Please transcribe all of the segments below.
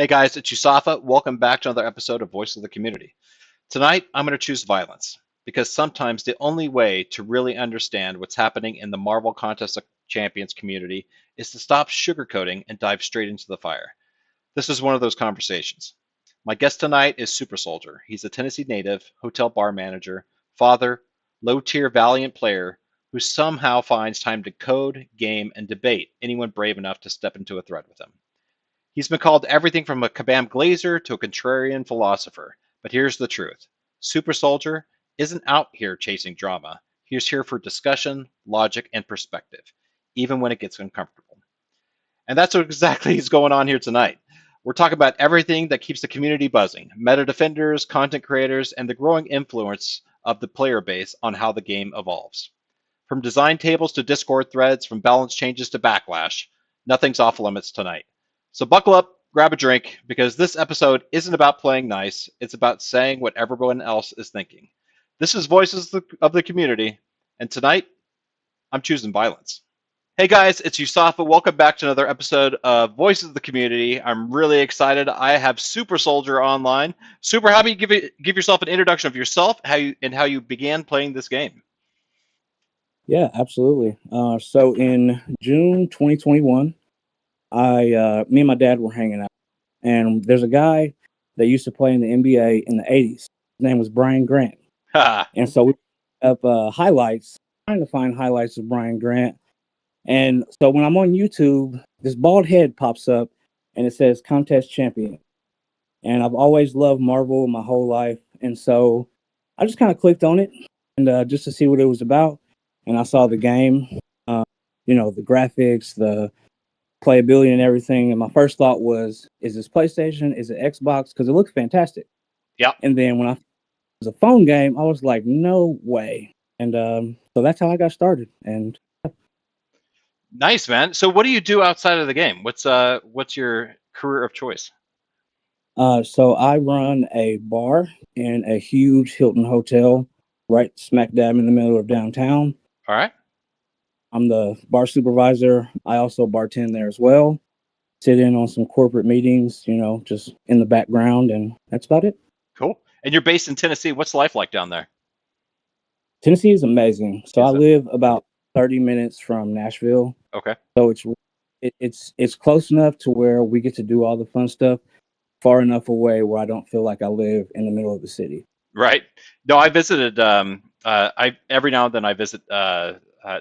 Hey guys, it's USAFA. Welcome back to another episode of Voice of the Community. Tonight, I'm going to choose violence because sometimes the only way to really understand what's happening in the Marvel Contest of Champions community is to stop sugarcoating and dive straight into the fire. This is one of those conversations. My guest tonight is Sooper Souljer. He's a Tennessee native, hotel bar manager, father, low-tier Valiant player who somehow finds time to code, game, and debate anyone brave enough to step into a thread with him. He's been called everything from a Kabam glazer to a contrarian philosopher. But here's the truth. Sooper Souljer isn't out here chasing drama. He's here for discussion, logic, and perspective, even when it gets uncomfortable. And that's what exactly is going on here tonight. We're talking about everything that keeps the community buzzing, meta defenders, content creators, and the growing influence of the player base on how the game evolves. From design tables to Discord threads, from balance changes to backlash, nothing's off limits tonight. So buckle up, grab a drink, because this episode isn't about playing nice. It's about saying what everyone else is thinking. This is Voices of the Community, and tonight, I'm choosing violence. Hey guys, it's USAFA. Welcome back to another episode of Voices of the Community. I'm really excited. I have Sooper Souljer online. Super, how about you give yourself an introduction of yourself, how you began playing this game? Yeah, absolutely. So in June 2021, me and my dad were hanging out, and there's a guy that used to play in the NBA in the 80s. His name was Brian Grant. And so we up highlights, trying to find highlights of Brian Grant. And so when I'm on YouTube, this bald head pops up and it says contest champion. And I've always loved Marvel my whole life. And so I just kind of clicked on it and just to see what it was about. And I saw the game, the graphics, the playability and everything. And my first thought was, is this PlayStation? Is it Xbox? Because it looks fantastic. Yeah. And then when it was a phone game, I was like, no way. And so that's how I got started. And nice, man. So what do you do outside of the game? What's your career of choice? So I run a bar in a huge Hilton hotel right smack dab in the middle of downtown. All right. I'm the bar supervisor. I also bartend there as well. Sit in on some corporate meetings, just in the background, and that's about it. Cool. And you're based in Tennessee. What's life like down there? Tennessee is amazing. So I live about 30 minutes from Nashville. Okay. So it's close enough to where we get to do all the fun stuff, far enough away where I don't feel like I live in the middle of the city. Right. No, I visited. I every now and then I visit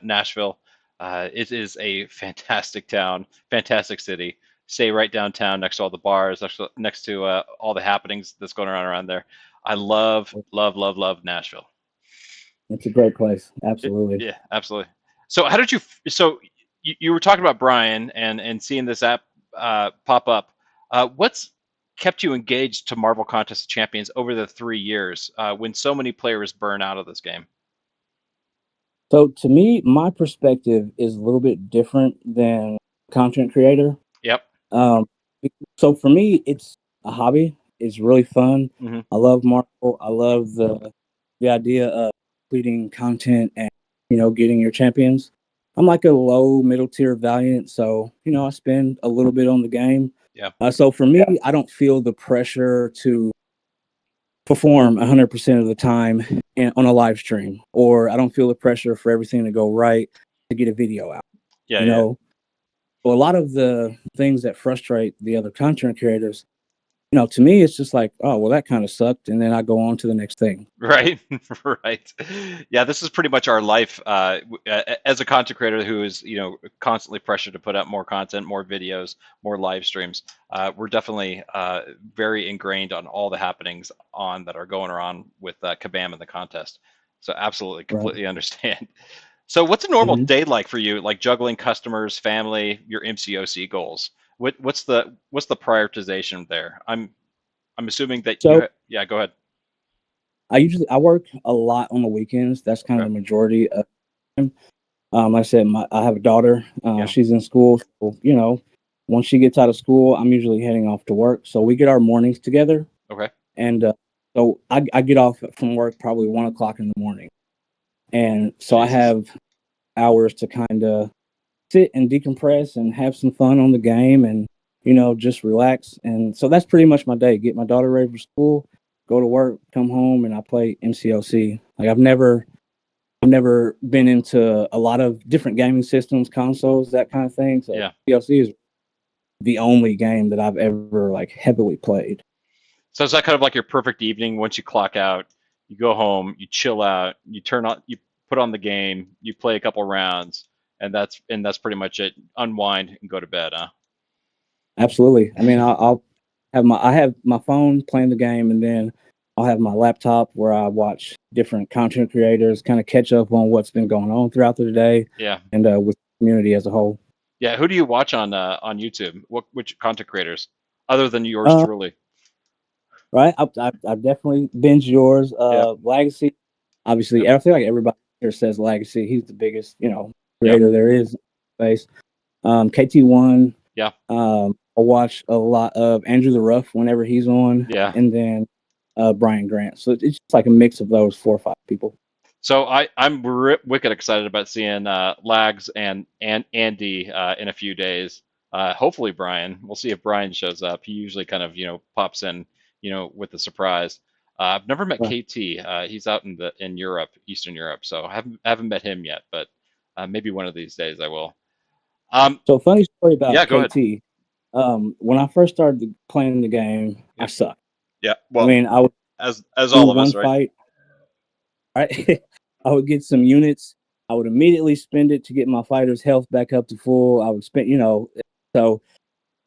Nashville. It is a fantastic town, fantastic city. Stay right downtown, next to all the bars, next to all the happenings that's going on around there. I love Nashville. It's a great place. Absolutely. Yeah, absolutely. So how did you? So you were talking about Brian and seeing this app pop up. What's kept you engaged to Marvel Contest of Champions over the 3 years when so many players burn out of this game? So to me, my perspective is a little bit different than content creator. Yep. So for me, it's a hobby. It's really fun. Mm-hmm. I love Marvel. I love the idea of completing content and getting your champions. I'm like a low middle tier Valiant, so I spend a little bit on the game. Yeah. So for me, I don't feel the pressure to perform 100% of the time on a live stream, or I don't feel the pressure for everything to go right to get a video out. Yeah. So a lot of the things that frustrate the other content creators, to me, it's just like, oh, well, that kind of sucked. And then I go on to the next thing. Right. Right. Yeah. This is pretty much our life as a content creator who is, constantly pressured to put out more content, more videos, more live streams. We're definitely very ingrained on all the happenings that are going around with Kabam and the contest. So absolutely, completely understand. So what's a normal day like for you, like juggling customers, family, your MCOC goals? What's the prioritization there? I'm assuming that go ahead. I work a lot on the weekends. That's kind of the majority of the time. Like I said, I have a daughter. She's in school. So, once she gets out of school, I'm usually heading off to work. So we get our mornings together. Okay. And so I get off from work probably 1:00 in the morning. And so I have hours to kind of sit and decompress and have some fun on the game and just relax. And so that's pretty much my day. Get my daughter ready for school, go to work, come home, and I play MCOC. Like I've never been into a lot of different gaming systems, consoles, that kind of thing. So Yeah. MCOC is the only game that I've ever like heavily played. So is that kind of like your perfect evening once you clock out? You go home, you chill out, you put on the game, you play a couple rounds, and that's pretty much it. Unwind and go to bed, huh? Absolutely. I mean, I have my phone playing the game, and then I'll have my laptop where I watch different content creators, kind of catch up on what's been going on throughout the day, Yeah. and with the community as a whole. Yeah. Who do you watch on YouTube? Which content creators other than yours Uh, truly? right. I definitely binge yours. Yeah. Legacy. Obviously, Yep. I feel like everybody here says Legacy. He's the biggest, Yep. creator there is. Space. KT1. Yeah. I watch a lot of Andrew the Ruff whenever he's on, Yeah. and then Brian Grant. So it's just like a mix of those 4 or 5 people. So I'm wicked excited about seeing Lags and Andy in a few days. Hopefully Brian. We'll see if Brian shows up. He usually kind of pops in with a surprise. I've never met Right. KT. He's out in Europe, Eastern Europe. So I haven't met him yet, but maybe one of these days I will. So funny story about Yeah, go ahead. KT. When I first started playing the game, I Yeah, sucked. yeah. I Well, mean, I would as do all of us, one right? fight, right? I would get some units. I would immediately spend it to get my fighter's health back up to full. I would spend, so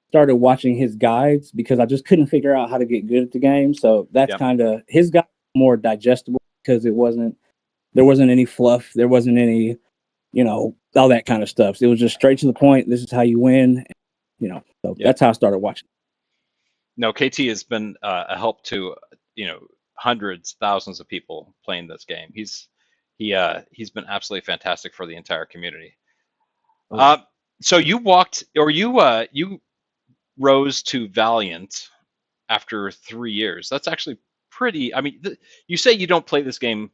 started watching his guides because I just couldn't figure out how to get good at the game. So that's Yeah, kind of his guide more digestible because there wasn't any fluff, there wasn't any, all that kind of stuff. So it was just straight to the point. This is how you win, So yeah. that's how I started watching. No, KT has been a help to you know hundreds, thousands of people playing this game. He's been absolutely fantastic for the entire community. Oh yeah. Uh, so you rose to Valiant after 3 years. That's actually pretty. I mean, you say you don't play this game,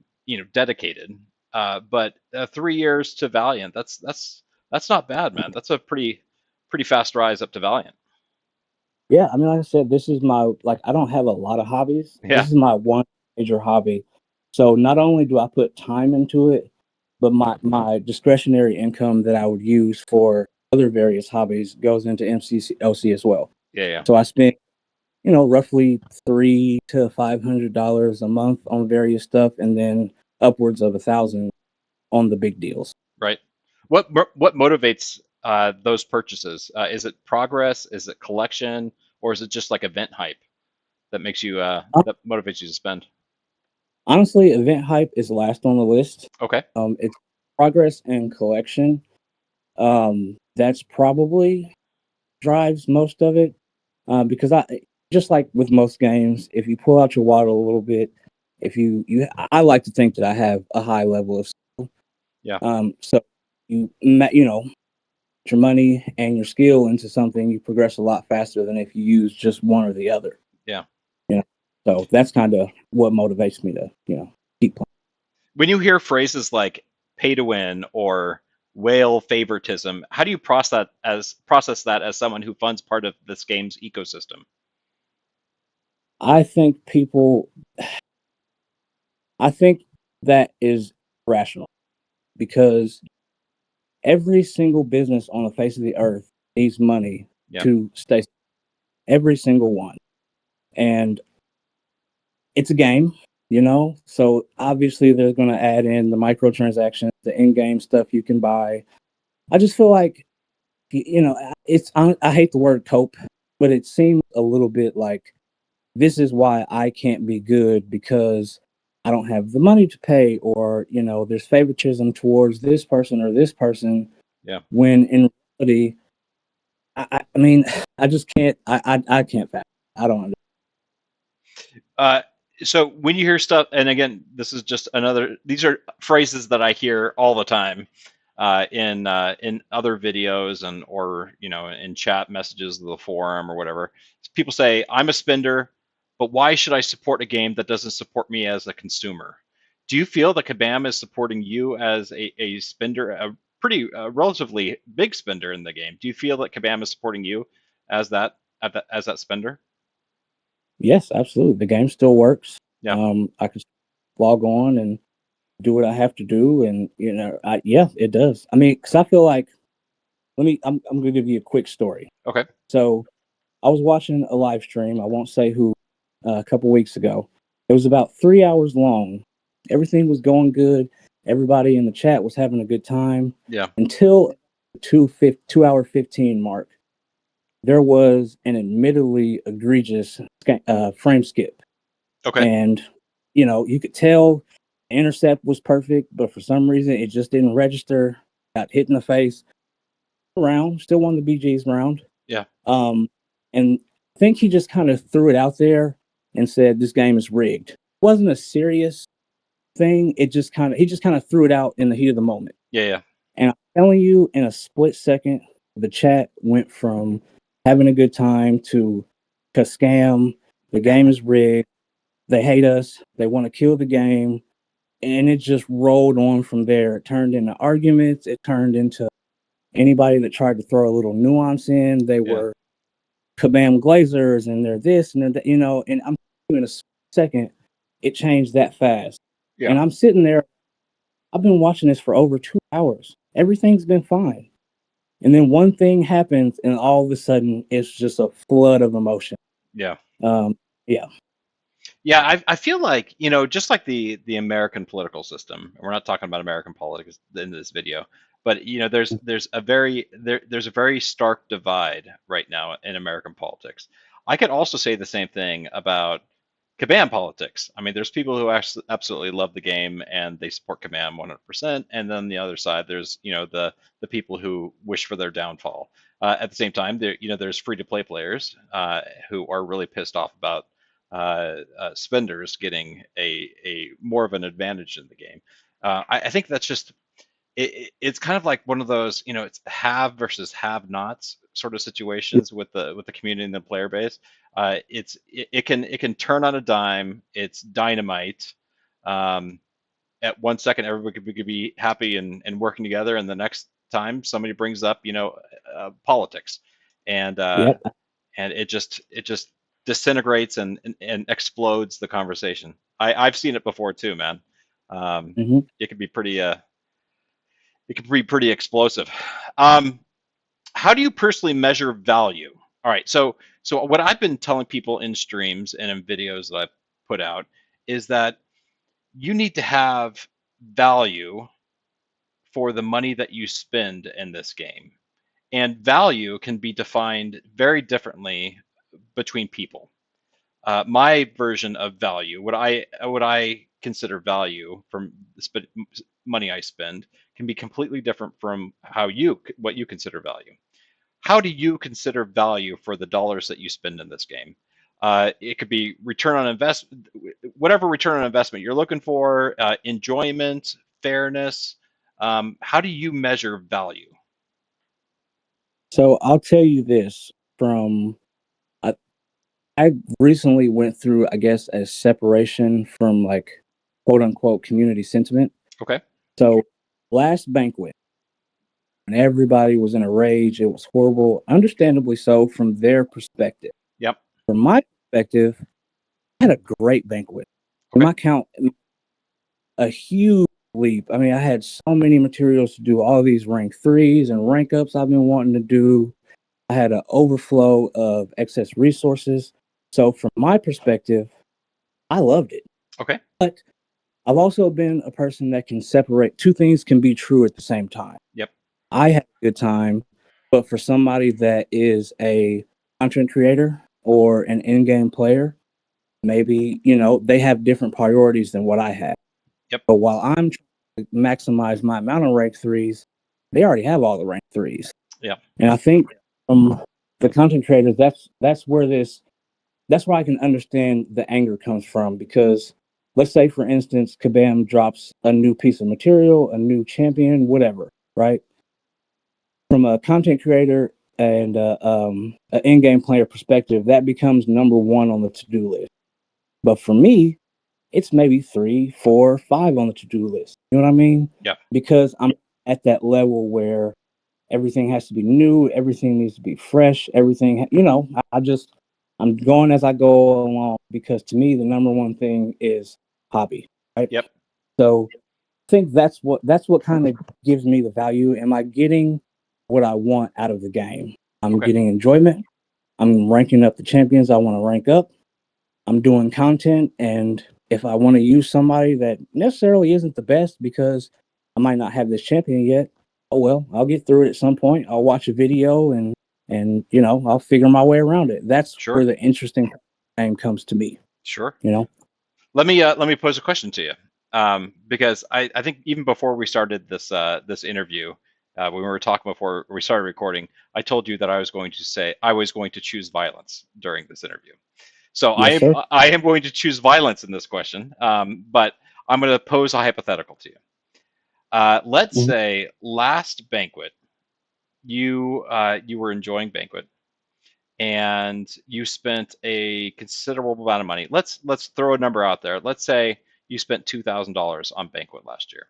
dedicated, but 3 years to Valiant. That's not bad, man. That's a pretty fast rise up to Valiant. Yeah, I mean, like I said, this is my like I don't have a lot of hobbies. Yeah, This is my one major hobby. So not only do I put time into it, but my discretionary income that I would use for other various hobbies goes into MCOC as well. yeah, yeah. So I spend, roughly $300 to $500 a month on various stuff, and then upwards of 1,000 on the big deals. Right. What motivates those purchases? Is it progress? Is it collection? Or is it just like event hype that makes you that motivates you to spend? Honestly, event hype is last on the list. Okay. It's progress and collection. That's probably drives most of it. Because I just like with most games, if you pull out your wallet a little bit, if I like to think that I have a high level of Yeah. so put your money and your skill into something, you progress a lot faster than if you use just one or the other. Yeah. You know, so that's kind of what motivates me to keep playing. When you hear phrases like pay to win or whale favoritism, how do you process that as someone who funds part of this game's ecosystem? I think people, I think that is rational because every single business on the face of the earth needs money Yeah. to stay. Every single one, and it's a game, So obviously they're going to add in the microtransactions, the in-game stuff you can buy. I just feel like I hate the word cope, but it seems a little bit like this is why I can't be good because I don't have the money to pay, or there's favoritism towards this person or this person. Yeah. When in reality, I mean, I just can't. I can't fathom. I don't understand. Uh, so when you hear stuff, and again, this is just these are phrases that I hear all the time in other videos or in chat messages of the forum or whatever. People say, I'm a spender, but why should I support a game that doesn't support me as a consumer? Do you feel that Kabam is supporting you as a spender, a relatively big spender in the game? Do you feel that Kabam is supporting you as that spender? Yes, absolutely. The game still works. Yeah. I can log on and do what I have to do, and yeah, it does. I mean, because I feel like, I'm going to give you a quick story. Okay. So I was watching a live stream. I won't say who. A couple weeks ago. It was about 3 hours long. Everything was going good. Everybody in the chat was having a good time. Yeah. Until 2 hour 15 mark, there was an admittedly egregious frame skip. Okay. And, you could tell the intercept was perfect, but for some reason it just didn't register. Got hit in the face. Round, still won the BG's round. Yeah. And I think he just kind of threw it out there and said this game is rigged. It wasn't a serious thing. He just kind of threw it out in the heat of the moment. Yeah. Yeah. And I'm telling you, in a split second, the chat went from having a good time to scam. The game is rigged. They hate us. They want to kill the game. And it just rolled on from there. It turned into arguments. It turned into anybody that tried to throw a little nuance in. They were Kabam Glazers, and they're this and they're that, and I'm in a second, it changed that fast. Yeah. And I'm sitting there, I've been watching this for over 2 hours. Everything's been fine. And then one thing happens, and all of a sudden, it's just a flood of emotion. Yeah. Yeah. Yeah, I feel like, just like the American political system, and we're not talking about American politics in this video, but there's a very stark divide right now in American politics. I could also say the same thing about Kabam politics. I mean, there's people who absolutely love the game and they support Kabam 100%, and then the other side, there's the people who wish for their downfall. At the same time, there's free to play players who are really pissed off about spenders getting a more of an advantage in the game. I think that's just it's kind of like one of those, it's have versus have nots sort of situations with the community and the player base. It can turn on a dime. It's dynamite. At 1 second, everybody could be happy and working together, and the next time somebody brings up politics, and and it just disintegrates and explodes the conversation. I've seen it before too, man. It can be pretty explosive. How do you personally measure value? All right, so what I've been telling people in streams and in videos that I've put out is that you need to have value for the money that you spend in this game. And value can be defined very differently between people. My version of value, what I consider value from the money I spend, can be completely different from what you consider value. How do you consider value for the dollars that you spend in this game? It could be return on investment, whatever return on investment you're looking for, enjoyment, fairness. How do you measure value? So I'll tell you this from I recently went through, I guess, a separation from like quote unquote community sentiment. Okay. So last Banquet, when everybody was in a rage, it was horrible, understandably so from their perspective. Yep. From my perspective, I had a great Banquet. Okay. In my count, a huge leap. I mean, I had so many materials to do all these rank 3s and rank ups I've been wanting to do. I had an overflow of excess resources. So from my perspective, I loved it. Okay. But I've also been a person that can separate two things can be true at the same time. Yep. I had a good time, but for somebody that is a content creator or an in-game player, maybe, they have different priorities than what I have. Yep. But while I'm trying to maximize my amount of rank 3s, they already have all the rank 3s. Yeah. And I think from the content creators, that's where I can understand the anger comes from, because let's say, for instance, Kabam drops a new piece of material, a new champion, whatever, right? From a content creator and an in-game player perspective, that becomes number one on the to-do list. But for me, it's maybe 3, 4, 5 on the to-do list. You know what I mean? Yeah. Because I'm at that level where Everything has to be new. Everything needs to be fresh. Everything, I'm going as I go along because to me, the number one thing is hobby, right? Yep. So I think that's what kind of gives me the value. Am I getting what I want out of the game? I'm Okay. getting enjoyment. I'm ranking up the champions I want to rank up. I'm doing content, and if I want to use somebody that necessarily isn't the best because I might not have this champion yet, oh well, I'll get through it at some point. I'll watch a video and I'll figure my way around it. That's Sure. where the interesting game comes to me. Sure. You know, Let me pose a question to you, because I think even before we started this interview, when we were talking before we started recording, I told you that I was going to choose violence during this interview. So yes, sir. I am going to choose violence in this question, but I'm going to pose a hypothetical to you. Let's Mhm. say last Banquet, you were enjoying Banquet, and you spent a considerable amount of money. Let's throw a number out there. Let's say you spent $2,000 on Banquet last year.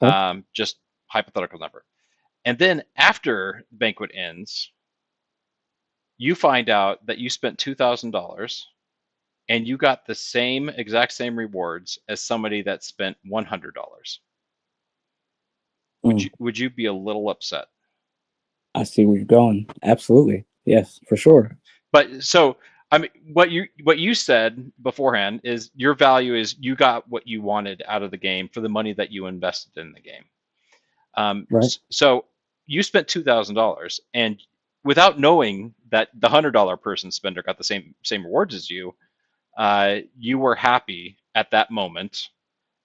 Okay. Just hypothetical number. And then after Banquet ends, you find out that you spent $2,000 and you got the exact same rewards as somebody that spent $100. Mm. Would you be a little upset? I see where you're going. Absolutely, yes, for sure. But so I mean, what you said beforehand is your value is you got what you wanted out of the game for the money that you invested in the game. Right. So you spent $2,000, and without knowing that the $100 person spender got the same rewards as you, you were happy at that moment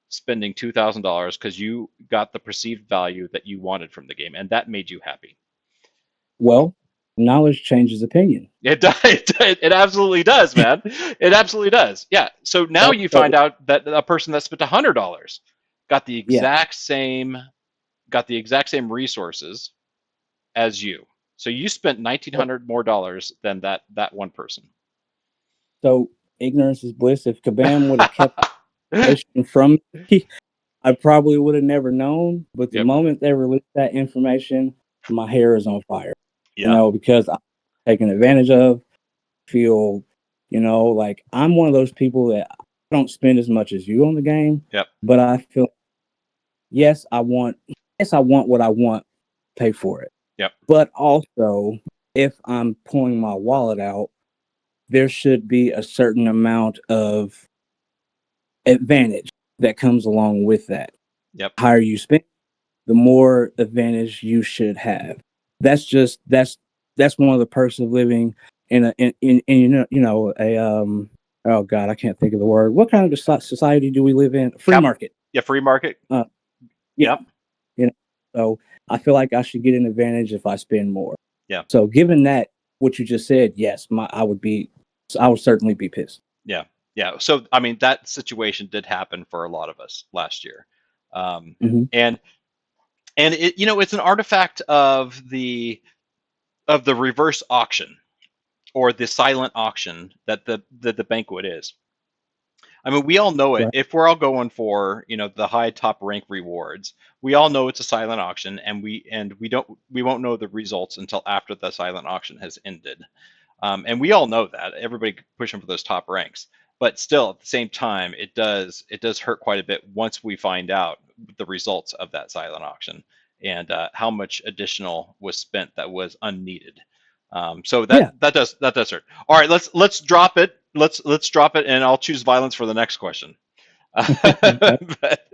spending $2,000 because you got the perceived value that you wanted from the game, and that made you happy. Well, knowledge changes opinion. It does. It absolutely does, man. It absolutely does. Yeah. So now So, you so find out that a person that spent $100 got the yeah. exact same resources as you. So you spent 1,900 more dollars than that one person. So ignorance is bliss. If Kabam would have kept information from me, I probably would have never known. But the Yep. moment they released that information, my hair is on fire. Yeah. Because I'm taken advantage of. Feel, like I'm one of those people that I don't spend as much as you on the game, Yep. but I feel yes, I want what I want, pay for it. Yep. But also, if I'm pulling my wallet out, there should be a certain amount of advantage that comes along with that. Yep. The higher you spend, the more advantage you should have. That's one of the perks of living in a oh god, I can't think of the word. What kind of society do we live in? Free market. Yeah. Free market. Uh, yeah, Yep. So I feel like I should get an advantage if I spend more. Yeah. So given that what you just said, yes, I would certainly be pissed. Yeah. Yeah. So I mean, that situation did happen for a lot of us last year, Mm-hmm. and it's an artifact of the reverse auction, or the silent auction that the Banquet is. I mean, we all know it. Right. If we're all going for, the high top rank rewards, we all know it's a silent auction, and we won't know the results until after the silent auction has ended. And we all know that everybody pushing for those top ranks, but still at the same time, it does hurt quite a bit once we find out the results of that silent auction, and how much additional was spent that was unneeded. So Yeah. that does hurt. All right, let's drop it. Let's drop it, and I'll choose violence for the next question. Okay. But,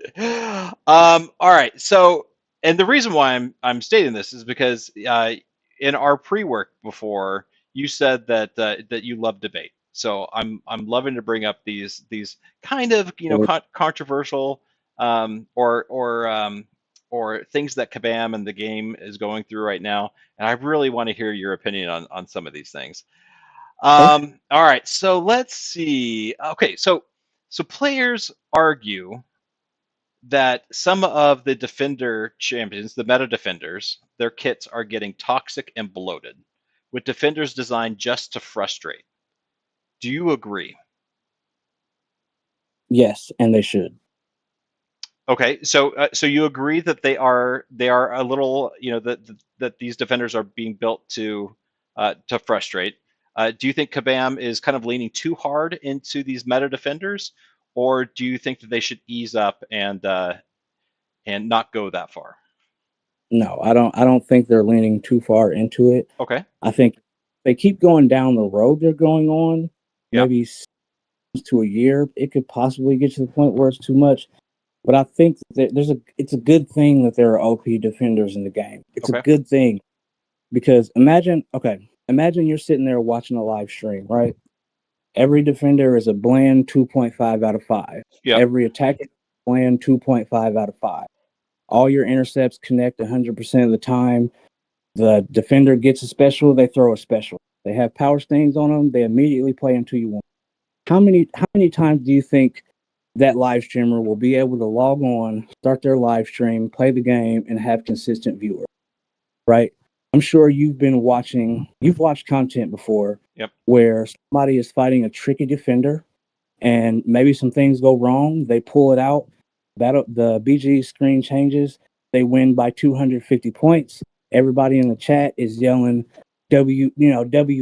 all right. So, and the reason why I'm stating this is because in our pre-work before, you said that you love debate. So I'm loving to bring up these kind of controversial, or things that Kabam and the game is going through right now, and I really want to hear your opinion on some of these things. Okay. All right, so let's see. Okay, so players argue that some of the defender champions, the meta defenders, their kits are getting toxic and bloated, with defenders designed just to frustrate. Do you agree? Yes, and they should. Okay, so you agree that they are a little, that these defenders are being built to frustrate. Do you think Kabam is kind of leaning too hard into these meta defenders, or do you think that they should ease up and not go that far? No, I don't think they're leaning too far into it. Okay. I think they keep going down the road they're going on, Yep. maybe to a year, it could possibly get to the point where it's too much. But I think that it's a good thing that there are OP defenders in the game. It's a Okay. good thing because imagine you're sitting there watching a live stream, right? Every defender is a bland 2.5 out of 5. Yep. Every attacker bland 2.5 out of 5. All your intercepts connect 100% of the time. The defender gets a special, they throw a special. They have power stains on them, they immediately play until you want. How many times do you think that live streamer will be able to log on, start their live stream, play the game, and have consistent viewers? Right? I'm sure you've watched content before Yep. where somebody is fighting a tricky defender and maybe some things go wrong. They pull it out. The BG screen changes. They win by 250 points. Everybody in the chat is yelling, W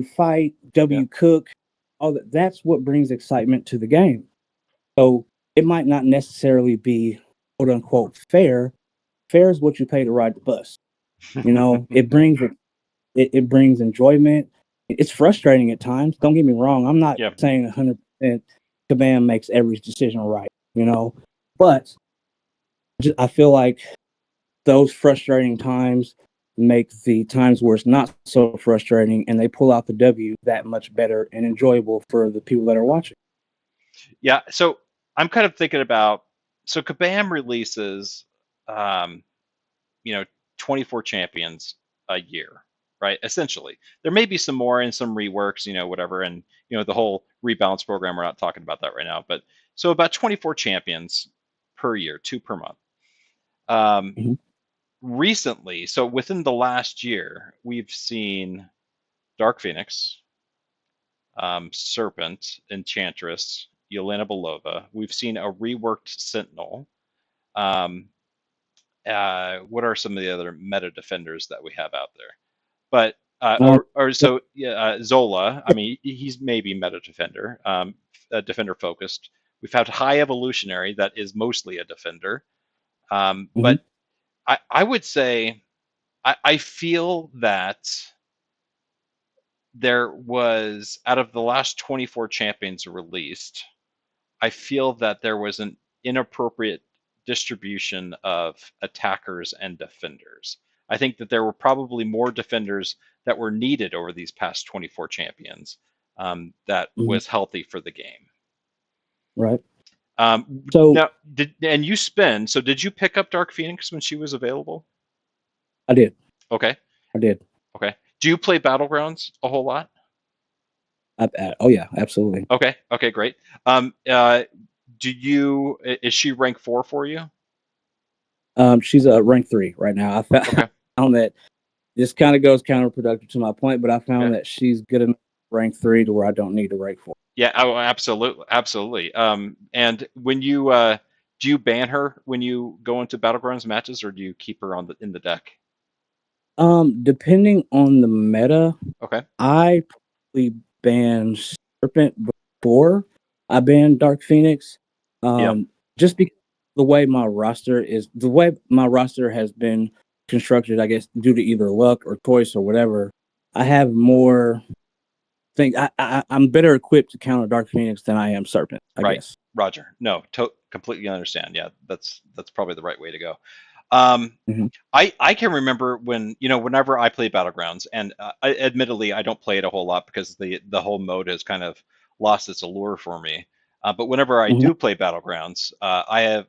fight, Yeah. W cook. All that. That's what brings excitement to the game. So it might not necessarily be quote unquote fair. Fair is what you pay to ride the bus. It brings enjoyment. It's frustrating at times. Don't get me wrong. I'm not Yeah. saying 100% Kabam makes every decision right, but I feel like those frustrating times make the times where it's not so frustrating and they pull out the W that much better and enjoyable for the people that are watching. Yeah. So I'm kind of thinking about, so Kabam releases, um, you know, 24 champions a year, right? Essentially, there may be some more and some reworks, whatever, and the whole rebalance program. We're not talking about that right now, but so about 24 champions per year, 2 per month. Mm-hmm. Recently, so within the last year, we've seen Dark Phoenix, Serpent, Enchantress, Yelena Belova. We've seen a reworked Sentinel. Um, what are some of the other meta defenders that we have out there? But Um, or so yeah, Zola. I mean, he's maybe meta defender, defender focused. We've had High Evolutionary that is mostly a defender. mhm. But I would say I feel that there was, out of the last 24 champions released, I feel that there was an inappropriate distribution of attackers and defenders. I think that there were probably more defenders that were needed over these past 24 champions, that Mhm. was healthy for the game. Right. So Now, so did you pick up Dark Phoenix when she was available? I did. Okay. I did. Okay. Do you play Battlegrounds a whole lot? Oh yeah, absolutely. Okay. Okay, great. Is she rank 4 for you? She's a rank 3 right now. Okay. Found that this kind of goes counterproductive to my point, but I found Okay. that she's good enough rank 3 to where I don't need to rank 4. Yeah, oh, absolutely, absolutely. And when you do you ban her when you go into Battlegrounds matches, or do you keep her in the deck? Depending on the meta, Okay. I probably banned Serpent before I banned Dark Phoenix. Yeah. Just because the way my roster has been constructed, I guess due to either luck or choice or whatever, I have more things. I'm better equipped to counter Dark Phoenix than I am Serpent, I Right. guess. Roger. No, completely understand. Yeah, that's probably the right way to go. Mhm. I can remember whenever I play Battlegrounds, and admittedly I don't play it a whole lot because the whole mode has kind of lost its allure for me. But whenever I Mhm. do play Battlegrounds,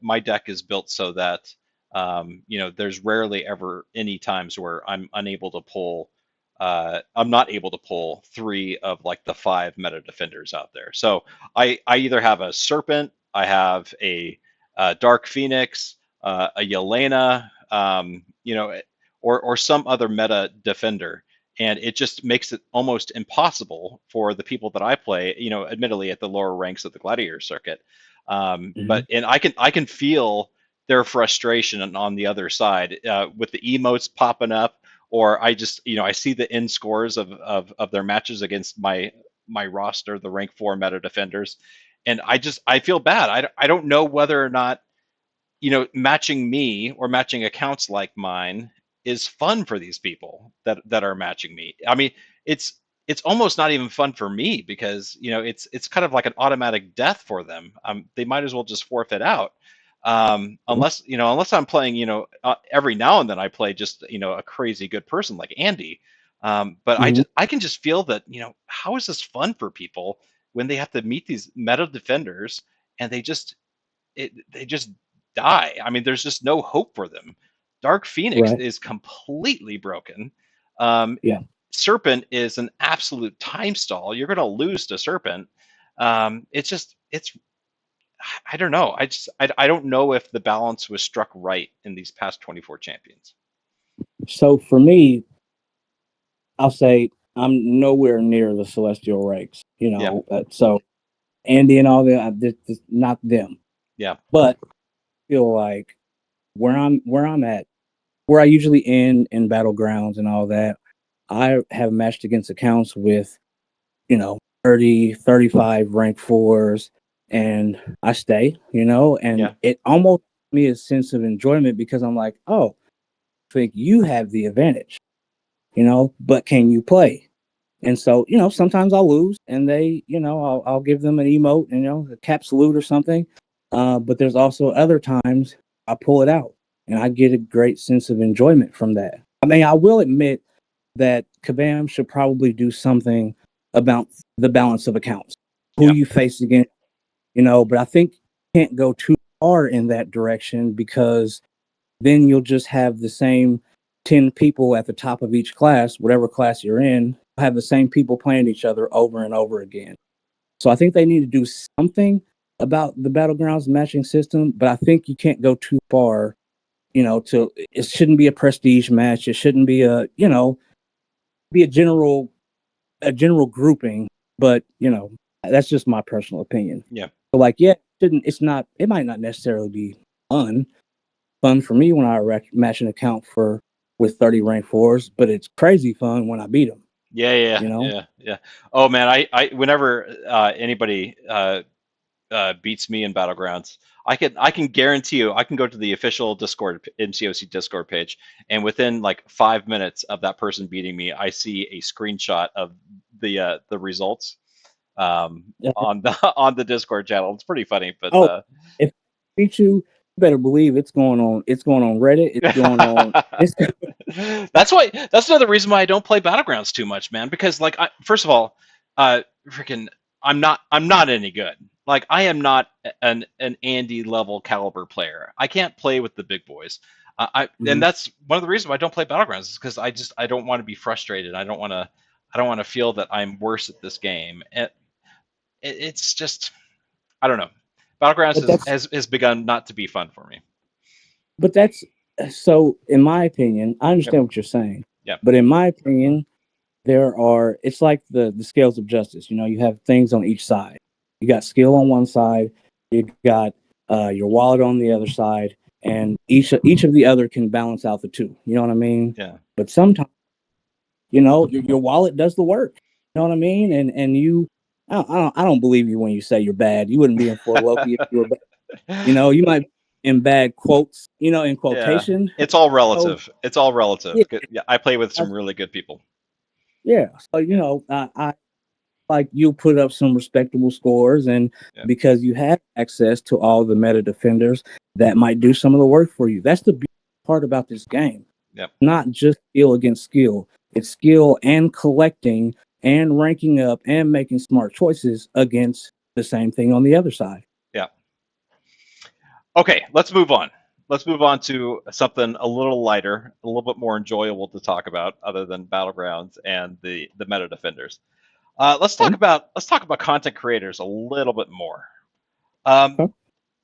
my deck is built so that there's rarely ever any times where I'm not able to pull 3 of like the 5 meta defenders out there. So I either have a Serpent, I have a Dark Phoenix, a Yelena, or some other meta defender, and it just makes it almost impossible for the people that I play. Admittedly at the lower ranks of the Gladiator circuit, Mhm. but and I can feel their frustration on the other side with the emotes popping up, or I just, I see the end scores of their matches against my roster, the rank 4 meta defenders, and I feel bad. I don't know whether or not, matching me or matching accounts like mine is fun for these people that are matching me. I mean, it's almost not even fun for me because it's kind of like an automatic death for them. They might as well just forfeit out. Unless I'm playing, every now and then I play just a crazy good person like Andy. But Mhm. I can just feel that, how is this fun for people when they have to meet these meta defenders and they just die. I mean, there's just no hope for them. Dark Phoenix Right. is completely broken. Um, Yeah. Serpent is an absolute time stall. You're going to lose to Serpent. It's I don't know. I don't know if the balance was struck right in these past 24 champions. So for me, I'll say I'm nowhere near the celestial ranks. Yeah, So Andy and all that, this not them. yeah, But I feel like where I'm at, where I usually end in battlegrounds and all that, I have matched against accounts with 30, 35 rank fours, and I stay, and yeah, it almost gives me a sense of enjoyment because I'm like, oh, I think you have the advantage, but can you play? And so, sometimes I'll lose and I'll give them an emote, a cap salute or something. But there's also other times I pull it out and I get a great sense of enjoyment from that. I mean, I will admit that Kabam should probably do something about the balance of accounts, who yeah, you face against, but I think you can't go too far in that direction because then you'll just have the same 10 people at the top of each class, whatever class you're in, have the same people playing each other over and over again. So I think they need to do something about the battlegrounds matching system, but I think you can't go too far, to it shouldn't be a prestige match. It shouldn't be be a general grouping, but that's just my personal opinion. yeah. So like, yeah, it might not necessarily be fun for me when I match an account with 30 rank fours, but it's crazy fun when I beat them. Yeah, yeah, You know? yeah, yeah. Oh man, I whenever anybody beats me in battlegrounds, I can guarantee you I can go to the official Discord MCOC Discord page, and within like 5 minutes of that person beating me, I see a screenshot of the results on the on the Discord channel. It's pretty funny, but Oh, if I beat you, you better believe it's going on. It's going on Reddit. It's going on. It's that's another reason why I don't play battlegrounds too much, man. Because like, first of all, freaking, I'm not any good. Like, I am not an Andy level caliber player. I can't play with the big boys. And Mhm. that's one of the reasons why I don't play battlegrounds, is because I don't want to be frustrated. I don't want to feel that I'm worse at this game. It's just, I don't know. Battlegrounds but that's has begun not to be fun for me. but that's so. In my opinion, I Yep. understand what you're saying, Yep. but in my opinion, it's like the scales of justice. You have things on each side. You got skill on one side, you got your wallet on the other side, and each of the other can balance out the two. You know what I mean? Yeah. But sometimes, your wallet does the work. You know what I mean? And I don't believe you when you say you're bad. You wouldn't be in for Loki if you were bad. You might be in bad quotes, in Yeah, quotation. it's all So relative. It's all relative. yeah, Yeah, I play with I- some really good people. yeah. So I like you put up some respectable scores, and Yeah, because you have access to all the meta defenders, that might do some of the work for you. That's the beautiful part about this game. yeah, Not just skill against skill. It's skill and collecting and ranking up and making smart choices against the same thing on the other side. yeah. Okay, let's move on. Let's move on to something a little lighter, a little bit more enjoyable to talk about, other than battlegrounds and the meta defenders. Okay. Let's talk about content creators a little bit more. Um, Okay.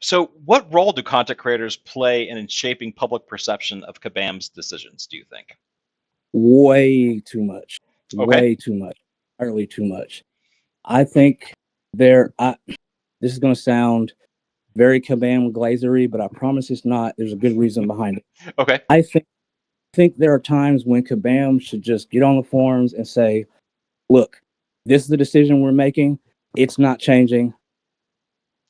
so, what role do content creators play in shaping public perception of Kabam's decisions? Do you think? Way too much. Okay. Way too much. Entirely too much. I think there. This is going to sound very Kabam glazery, but I promise it's not. There's a good reason behind it. Okay. I think there are times when Kabam should just get on the forums and say, look, this is the decision we're making. It's not changing.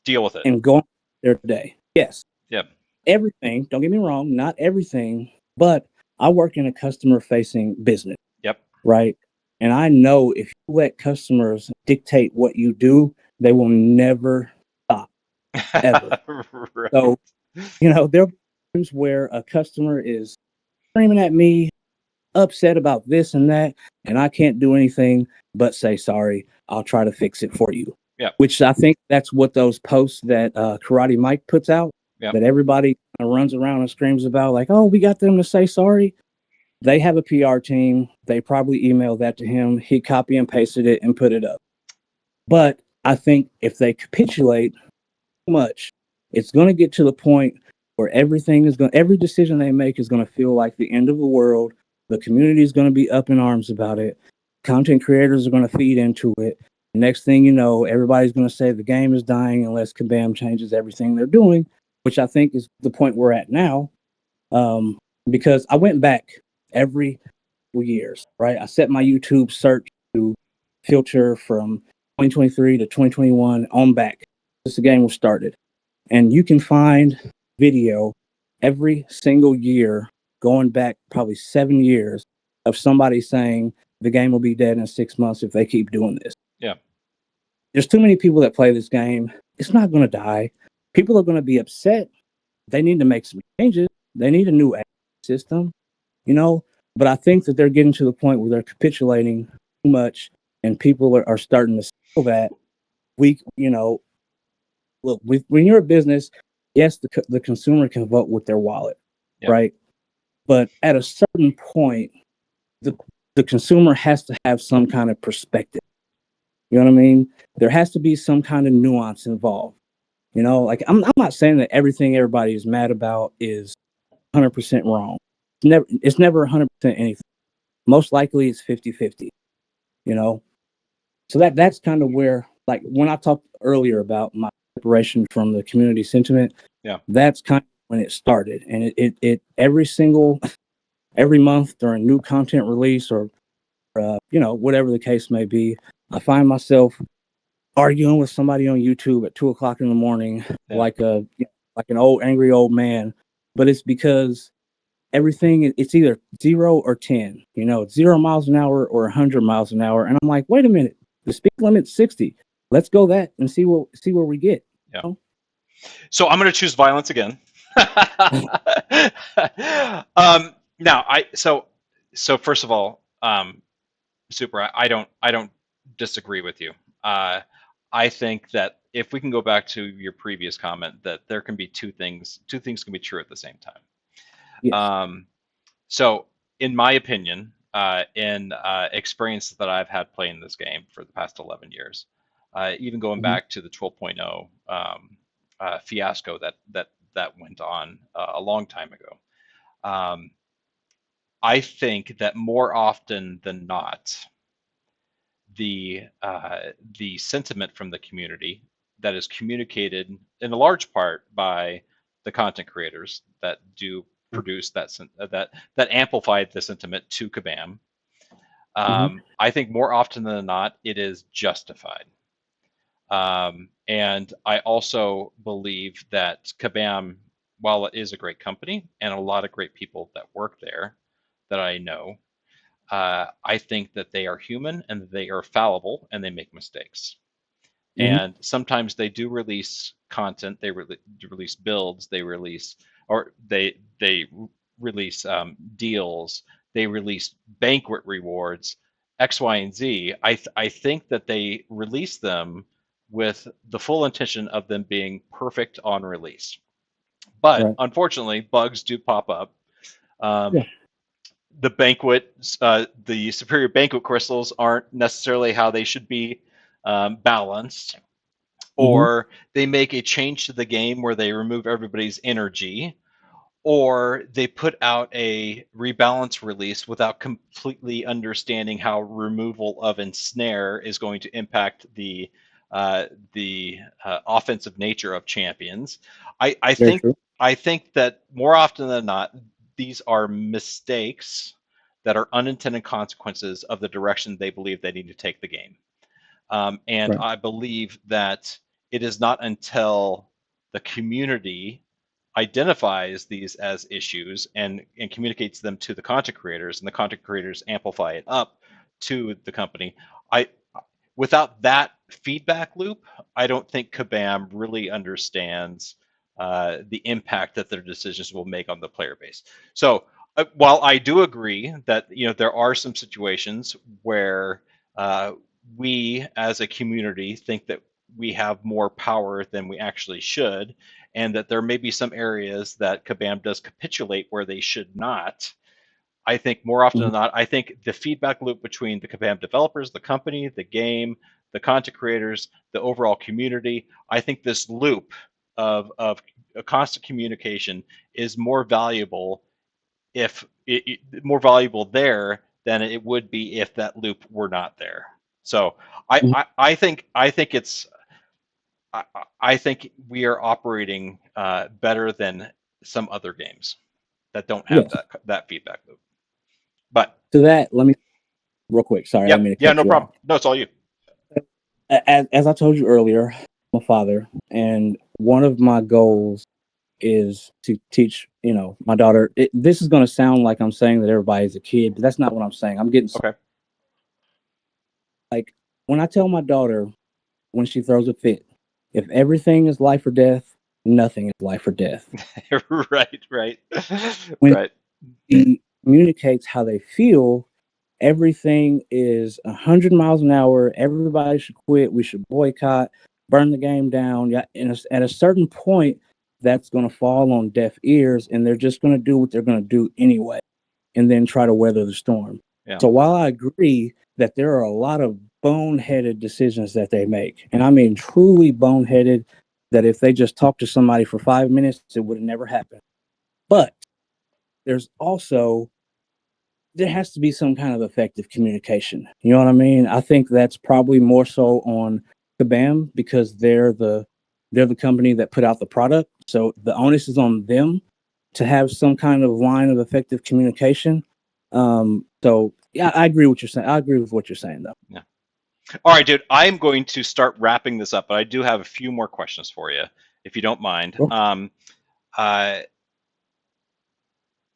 Deal with it. And go on their day. Yes. Yep. Everything, don't get me wrong, not everything, but I work in a customer facing business. Yep. Right. And I know if you let customers dictate what you do, they will never stop, ever. Right. So, there are times where a customer is screaming at me, upset about this and that, and I can't do anything but say sorry. I'll try to fix it for you. Yeah. Which I think that's what those posts that Karate Mike puts out, Yep. that everybody runs around and screams about, like, oh, we got them to say sorry. They have a PR team. They probably emailed that to him. He copy and pasted it and put it up. But I think if they capitulate too much, it's going to get to the point where every decision they make is going to feel like the end of the world. The community is going to be up in arms about it. Content creators are going to feed into it. Next thing you know, everybody's going to say the game is dying unless Kabam changes everything they're doing, which I think is the point we're at now. Because I went back every years, right? I set my YouTube search to filter from 2023 to 2021 on back since the game was started. And you can find video every single year going back probably 7 years of somebody saying the game will be dead in 6 months if they keep doing this. Yeah. There's too many people that play this game. It's not going to die. People are going to be upset. They need to make some changes. They need a new system, But I think that they're getting to the point where they're capitulating too much, and people are starting to feel that look, when you're a business, yes, the consumer can vote with their wallet, Yep. right? But at a certain point, the consumer has to have some kind of perspective. You know what I mean? There has to be some kind of nuance involved. Like I'm not saying that everything everybody is mad about is 100% wrong. It's never 100% anything. Most likely it's 50-50, So that's kind of where, like, when I talked earlier about my separation from the community sentiment, Yeah. that's kind of when it started. And it every month during new content release or whatever the case may be, I find myself arguing with somebody on YouTube at 2:00 in the morning, like an old angry old man. But it's because everything, it's either 0 or 10. It's 0 miles an hour or 100 miles an hour, and I'm like, wait a minute, the speed limit's 60. Let's go that and see where we get. Yeah. So I'm going to choose violence again. Now, so first of all, Super, I don't disagree with you. I think that if we can go back to your previous comment, that there can be two things can be true at the same time. Yes. So in my opinion, in experience that I've had playing this game for the past 11 years, even going back to the 12.0 fiasco that went on a long time ago, I think that more often than not, the sentiment from the community that is communicated in a large part by the content creators that do produce that amplify the sentiment to Kabam. I think more often than not, it is justified. And I also believe that Kabam, while it is a great company and a lot of great people that work there that I know, I think that they are human and they are fallible and they make mistakes. And sometimes they do release content, they release builds, they release deals, they release banquet rewards, X, Y, and Z. I think that they release them with the full intention of them being perfect on release. But unfortunately, bugs do pop up. The banquet, the superior banquet crystals aren't necessarily how they should be balanced, or they make a change to the game where they remove everybody's energy, or they put out a rebalance release without completely understanding how removal of ensnare is going to impact the the offensive nature of champions. I Very think true. I think that more often than not, these are mistakes that are unintended consequences of the direction they believe they need to take the game. And Right. I believe that it is not until the community identifies these as issues and communicates them to the content creators, and the content creators amplify it up to the company. I Without that feedback loop, I don't think Kabam really understands the impact that their decisions will make on the player base. So while I do agree that there are some situations where we as a community think that we have more power than we actually should, and that there may be some areas that Kabam does capitulate where they should not. I think more often Mhm. than not, I think the feedback loop between the Kabam developers, the company, the game, the content creators, the overall community, I think this loop of a constant communication is more valuable if more valuable there than it would be if that loop were not there. So Mhm. I think it's I, I think we are operating better than some other games that don't have Yes. that feedback loop. But To that, let me real quick. Sorry, I didn't yep, mean to yeah, cut no you off. problem. No, it's all you. As I told you earlier, I'm a father, and one of my goals is to teach, my daughter. This is going to sound like I'm saying that everybody's a kid, but that's not what I'm saying. I'm getting Okay. like when I tell my daughter when she throws a fit, if everything is life or death, nothing is life or death. Right, right, When right. she communicates how they feel, everything is 100 miles an hour. Everybody should quit. We should boycott, burn the game down. Yeah, and at a certain point, that's going to fall on deaf ears, and they're just going to do what they're going to do anyway, and then try to weather the storm. Yeah. So while I agree that there are a lot of boneheaded decisions that they make, and I mean truly boneheaded, that if they just talked to somebody for 5 minutes, it would have never happened. But there's also there has to be some kind of effective communication. You know what I mean? I think that's probably more so on Kabam because they're the company that put out the product. So the onus is on them to have some kind of line of effective communication. So yeah, I agree with what you're saying. I agree with what you're saying though. Yeah. All right, dude. I'm going to start wrapping this up, but I do have a few more questions for you, if you don't mind. Sure. Uh,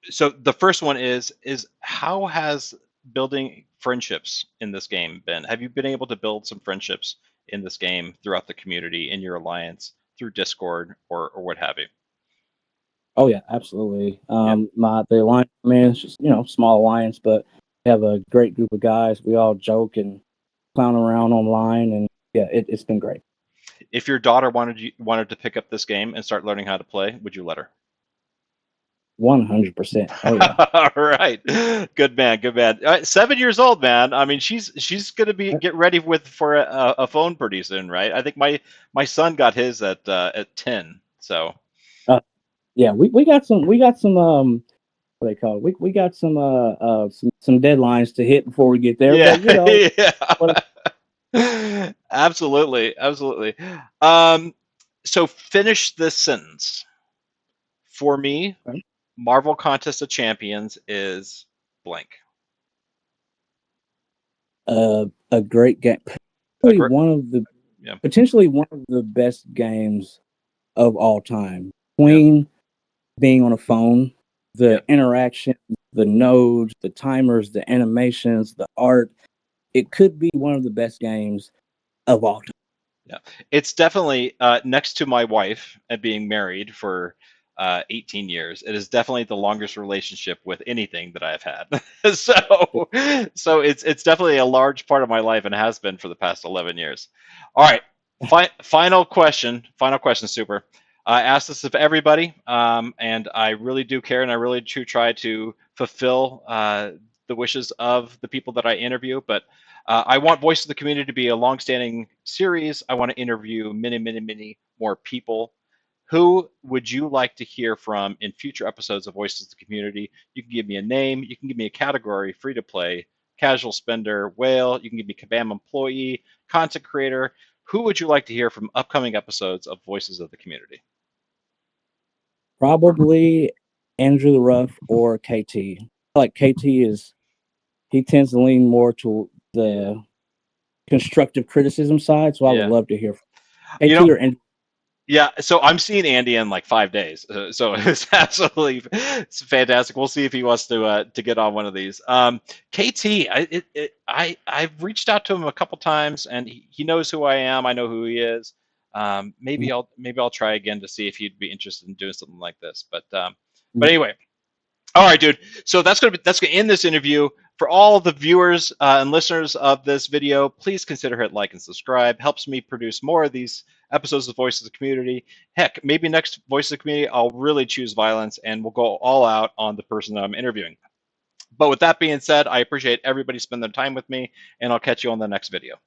so the first one is how has building friendships in this game been? Have you been able to build some friendships in this game throughout the community, in your alliance, through Discord or what have you? Oh yeah, absolutely. Yeah. The alliance, man, it's just small alliance, but we have a great group of guys. We all joke and clown around online, and yeah, it's been great. If your daughter wanted to pick up this game and start learning how to play, would you let her? 100%. Oh yeah. All right, good man, good man. 7 years old, man. I mean, she's gonna be get ready for a phone pretty soon, right? I think my son got his at 10. So Uh, yeah, we got some what they call it. We got some deadlines to hit before we get there, yeah, but what yeah, absolutely, absolutely. Um, so finish this sentence for me. Marvel Contest of Champions is blank. a great game. A Probably great, one of the yeah, potentially one of the best games of all time. yeah, Queen being on a phone, yeah. the interaction, the nodes, the timers, the animations, the art. It could be one of the best games of all time. Yeah, it's definitely next to my wife and being married for 18 years. It is definitely the longest relationship with anything that I've had. So it's definitely a large part of my life and has been for the past 11 years. All right, final question. Final question, Super. I asked this of everybody, and I really do care, and I really do try to fulfill the wishes of the people that I interview, but I want Voice of the Community to be a long-standing series. I want to interview many, many, many more people. Who would you like to hear from in future episodes of Voices of the Community? You can give me a name. You can give me a category, free to play, casual spender, whale. You can give me Kabam employee, content creator. who would you like to hear from upcoming episodes of Voices of the Community? Probably Andrew the Ruff or KT. Like KT is, he tends to lean more to the constructive criticism side, so I would Yeah. love to hear from You KT know, or Andrew. yeah, so I'm seeing Andy in like 5 days, so it's absolutely it's fantastic. We'll see if he wants to get on one of these. KT, I've reached out to him a couple times, and he knows who I am. I know who he is. Maybe I'll try again to see if he'd be interested in doing something like this. But anyway, all right, dude. So that's gonna end this interview. For all the viewers and listeners of this video, please consider hit like and subscribe. Helps me produce more of these episodes of Voice of the Community. Heck, maybe next Voice of the Community, I'll really choose violence and we'll go all out on the person that I'm interviewing. But with that being said, I appreciate everybody spending their time with me, and I'll catch you on the next video.